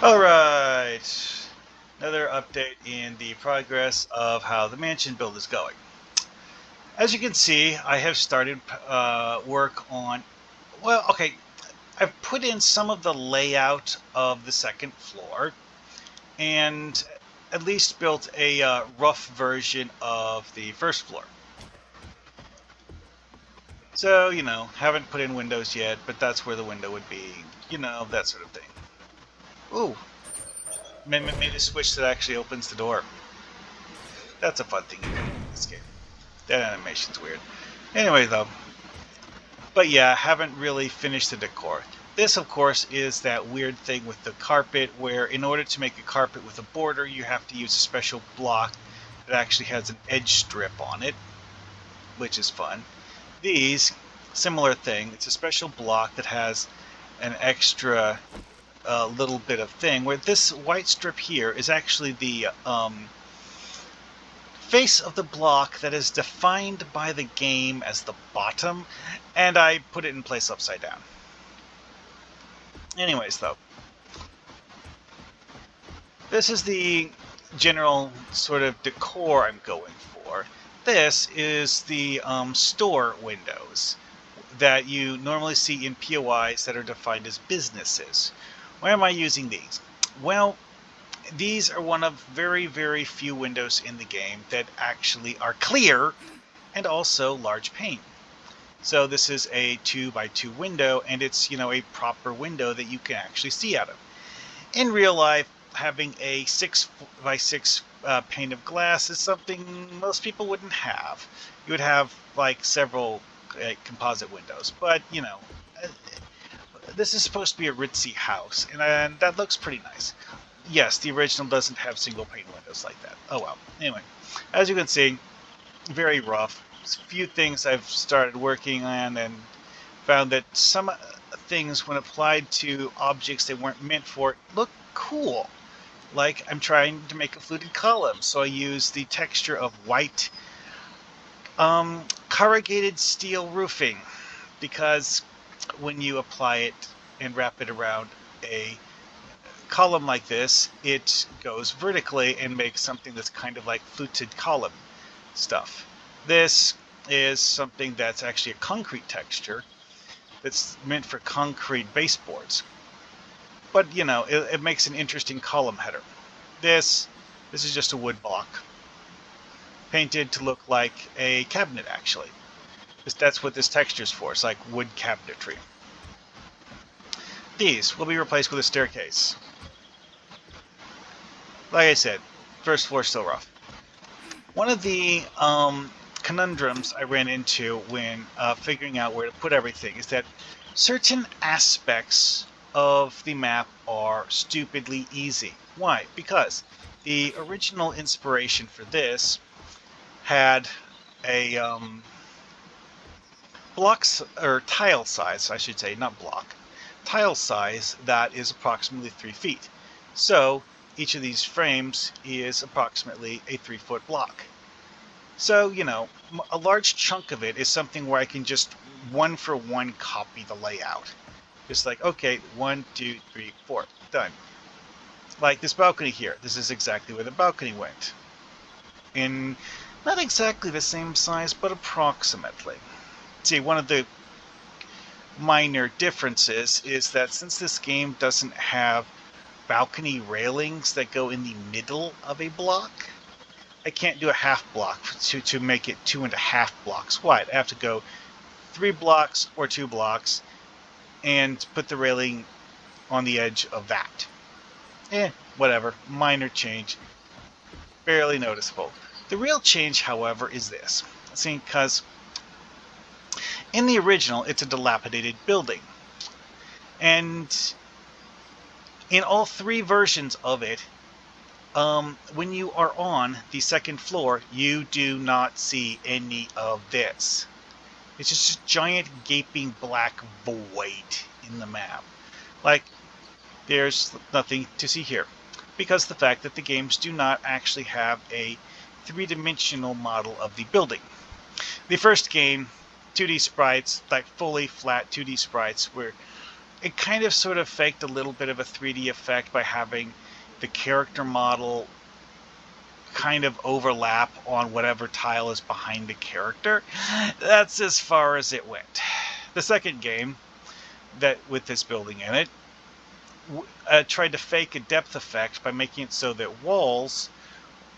Alright, another update in the progress of how the mansion build is going. As you can see, I have started work on, I've put in some of the layout of the second floor and at least built a rough version of the first floor. So, haven't put in windows yet, but that's where the window would be, that sort of thing. Ooh, made a switch that actually opens the door. That's a fun thing you can do in this game. That animation's weird. Anyway, though. But yeah, haven't really finished the decor. This, of course, is that weird thing with the carpet where in order to make a carpet with a border, you have to use a special block that actually has an edge strip on it, which is fun. These, similar thing. It's a special block that has an extra little bit of thing, where this white strip here is actually the face of the block that is defined by the game as the bottom, and I put it in place upside down. Anyways, though, this is the general sort of decor I'm going for. This is the store windows that you normally see in POIs that are defined as businesses. Why am I using these? Well, these are one of very, very few windows in the game that actually are clear and also large pane. So this is a 2x2 window, and it's, a proper window that you can actually see out of. In real life, having a 6x6 pane of glass is something most people wouldn't have. You would have like several composite windows, but this is supposed to be a ritzy house, and that looks pretty nice. Yes, the original doesn't have single pane windows like that. Oh well. Anyway, as you can see, very rough. A few things I've started working on and found that some things, when applied to objects they weren't meant for, look cool. Like I'm trying to make a fluted column, so I use the texture of white corrugated steel roofing, because when you apply it and wrap it around a column like this, it goes vertically and makes something that's kind of like fluted column stuff. This is something that's actually a concrete texture that's meant for concrete baseboards. But it makes an interesting column header. This is just a wood block painted to look like a cabinet, actually. That's what this texture is for. It's like wood cabinetry. These will be replaced with a staircase. Like I said, first floor still rough. One of the conundrums I ran into when figuring out where to put everything is that certain aspects of the map are stupidly easy. Why? Because the original inspiration for this had a blocks or tile size, I should say, not block, tile size that is approximately 3 feet. So each of these frames is approximately a 3-foot block. So, a large chunk of it is something where I can just one for one copy the layout. Just like, okay, 1, 2, 3, 4, done. Like this balcony here, this is exactly where the balcony went. In not exactly the same size, but approximately. See, one of the minor differences is that since this game doesn't have balcony railings that go in the middle of a block, I can't do a half block to make it 2.5 blocks wide. I have to go 3 blocks or 2 blocks and put the railing on the edge of that. Whatever, minor change, barely noticeable. The real change, however, is this. See, because in the original, it's a dilapidated building. And in all 3 versions of it, when you are on the second floor, you do not see any of this. It's just a giant gaping black void in the map. Like, there's nothing to see here. Because of the fact that the games do not actually have a 3-dimensional model of the building. The first game, 2D sprites, like fully flat 2D sprites, were it kind of sort of faked a little bit of a 3D effect by having the character model kind of overlap on whatever tile is behind the character. That's as far as it went. The second game, that with this building in it, tried to fake a depth effect by making it so that walls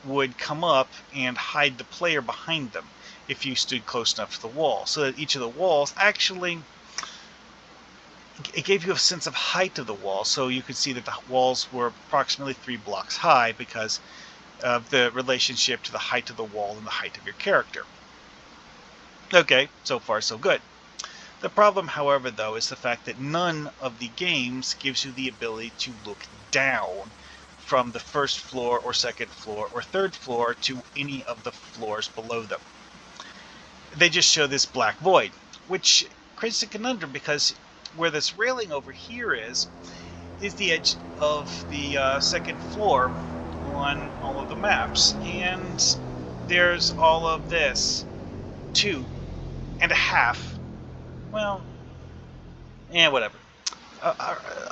would come up and hide the player behind them if you stood close enough to the wall, so that each of the walls actually, it gave you a sense of height of the wall, so you could see that the walls were approximately 3 blocks high because of the relationship to the height of the wall and the height of your character. Okay, so far so good. The problem, however, though, is the fact that none of the games gives you the ability to look down from the first floor or second floor or third floor to any of the floors below them. They just show this black void, which creates a conundrum because where this railing over here is the edge of the second floor on all of the maps, and there's all of this 2.5, well, whatever,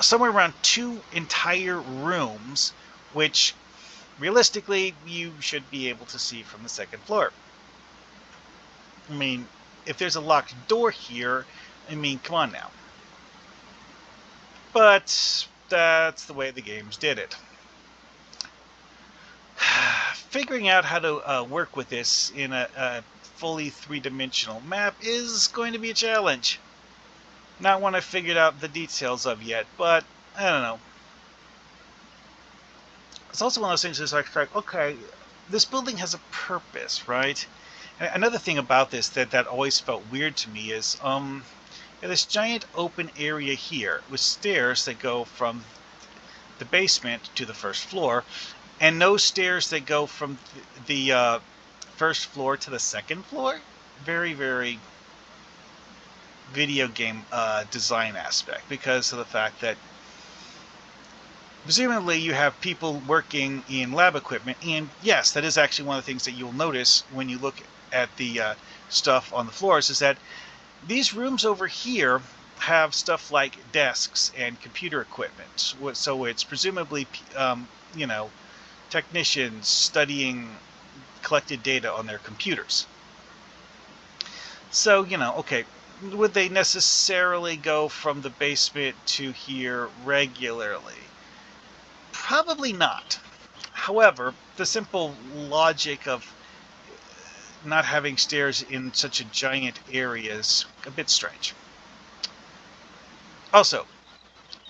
somewhere around 2 entire rooms, which realistically you should be able to see from the second floor. I mean, if there's a locked door here, I mean, come on now. But that's the way the games did it. Figuring out how to work with this in a fully 3-dimensional map is going to be a challenge. Not one I figured out the details of yet, but I don't know. It's also one of those things that's like, okay, this building has a purpose, right? And another thing about this that always felt weird to me is this giant open area here with stairs that go from the basement to the first floor, and no stairs that go from the first floor to the second floor. Very, very video game design aspect, because of the fact that presumably you have people working in lab equipment, and yes, that is actually one of the things that you'll notice when you look at the stuff on the floors, is that these rooms over here have stuff like desks and computer equipment. So it's presumably, technicians studying collected data on their computers. So, okay, would they necessarily go from the basement to here regularly? Probably not. However, the simple logic of not having stairs in such a giant area is a bit strange. Also,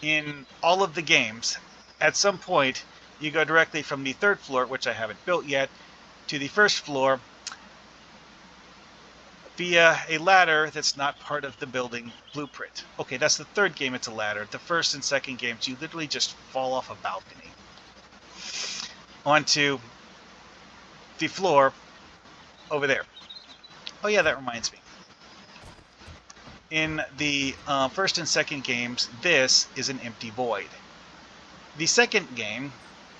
in all of the games, at some point, you go directly from the third floor, which I haven't built yet, to the first floor via a ladder that's not part of the building blueprint. Okay, that's the third game, it's a ladder. The first and second games, you literally just fall off a balcony onto the floor over there. Oh yeah, that reminds me. In the first and second games, this is an empty void. The second game,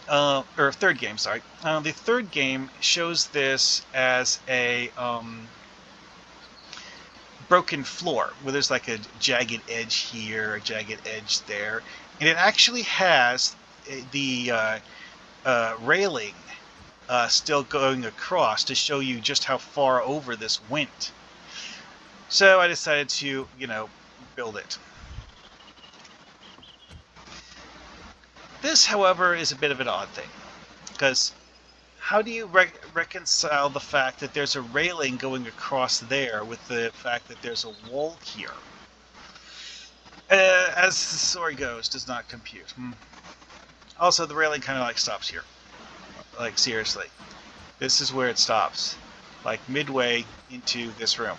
or third game, sorry. The third game shows this as a broken floor, where there's like a jagged edge here, a jagged edge there, and it actually has the railing still going across to show you just how far over this went. So I decided to, build it. This, however, is a bit of an odd thing, because how do you reconcile the fact that there's a railing going across there with the fact that there's a wall here? As the story goes, does not compute. Also, the railing kind of like stops here. Like, seriously. This is where it stops. Like, midway into this room.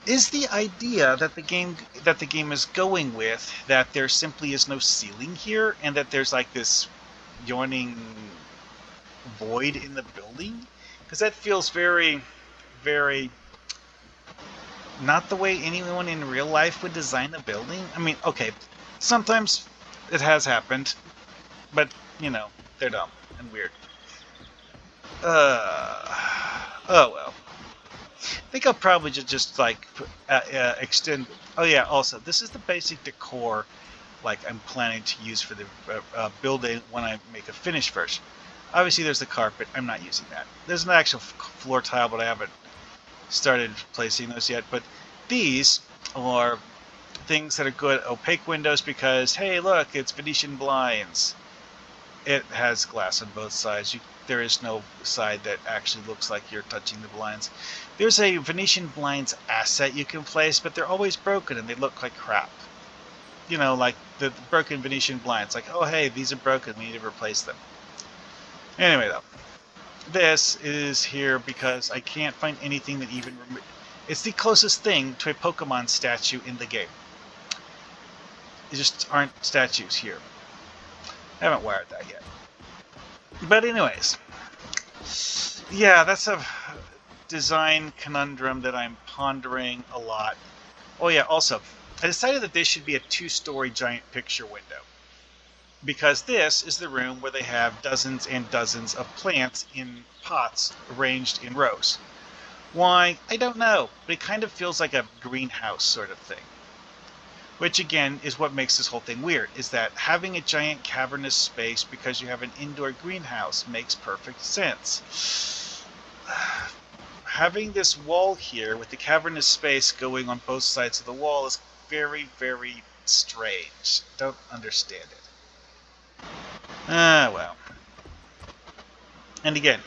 Is the idea that the game is going with that there simply is no ceiling here, and that there's like this yawning void in the building? Because that feels very, very not the way anyone in real life would design a building. I mean, okay, sometimes it has happened, but they're dumb and weird. Oh well. I think I'll probably just like extend Oh yeah, also, this is the basic decor like I'm planning to use for the building when I make a finished version. Obviously, there's the carpet. I'm not using that. There's an actual floor tile, but I haven't started placing those yet. But these are things that are good opaque windows because, hey, look, it's Venetian blinds. It has glass on both sides. There is no side that actually looks like you're touching the blinds. There's a Venetian blinds asset you can place, but they're always broken and they look like crap. You know, like the broken Venetian blinds. Like, oh, hey, these are broken. We need to replace them. Anyway, though, this is here because I can't find anything that even... It's the closest thing to a Pokemon statue in the game. There just aren't statues here. I haven't wired that yet. But anyways, yeah, that's a design conundrum that I'm pondering a lot. Oh yeah, also, I decided that this should be a 2-story giant picture window. Because this is the room where they have dozens and dozens of plants in pots arranged in rows. Why? I don't know, but it kind of feels like a greenhouse sort of thing. Which again is what makes this whole thing weird, is that having a giant cavernous space because you have an indoor greenhouse makes perfect sense. Having this wall here with the cavernous space going on both sides of the wall is very, very strange. Don't understand it. Ah, well. And again,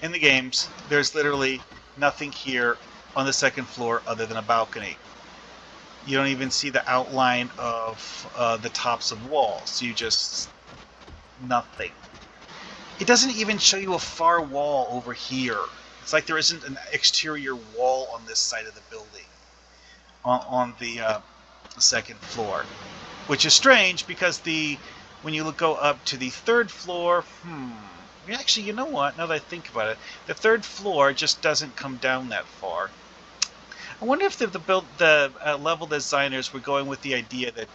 in the games, there's literally nothing here on the second floor other than a balcony. You don't even see the outline of the tops of walls. You just... nothing. It doesn't even show you a far wall over here. It's like there isn't an exterior wall on this side of the building. On the second floor. Which is strange because when you go up to the third floor, actually, you know what? Now that I think about it, the third floor just doesn't come down that far. I wonder if the level designers were going with the idea that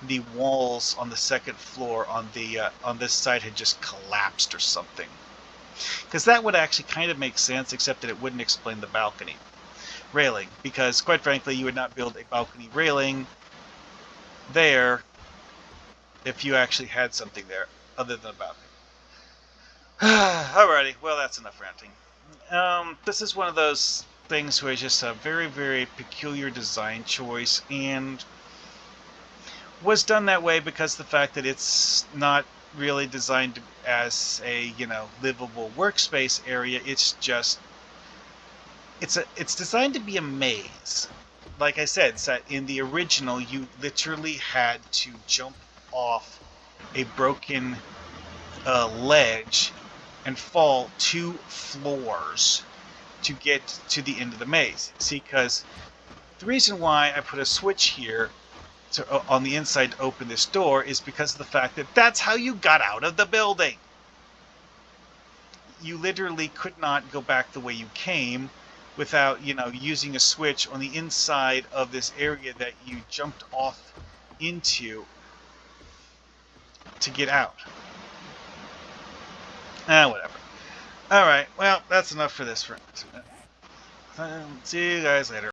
the walls on the second floor on this side had just collapsed or something. Because that would actually kind of make sense, except that it wouldn't explain the balcony railing. Because quite frankly, you would not build a balcony railing there if you actually had something there other than a balcony. Alrighty, well, that's enough ranting. This is one of those things where it's just a very, very peculiar design choice, and was done that way because the fact that it's not really designed as a, livable workspace area. It's just it's designed to be a maze. Like I said, in the original, you literally had to jump off a broken ledge and fall 2 floors to get to the end of the maze. See, because the reason why I put a switch here on the inside to open this door is because of the fact that that's how you got out of the building. You literally could not go back the way you came without, using a switch on the inside of this area that you jumped off into to get out. Whatever. Alright, well, that's enough for this. See you guys later.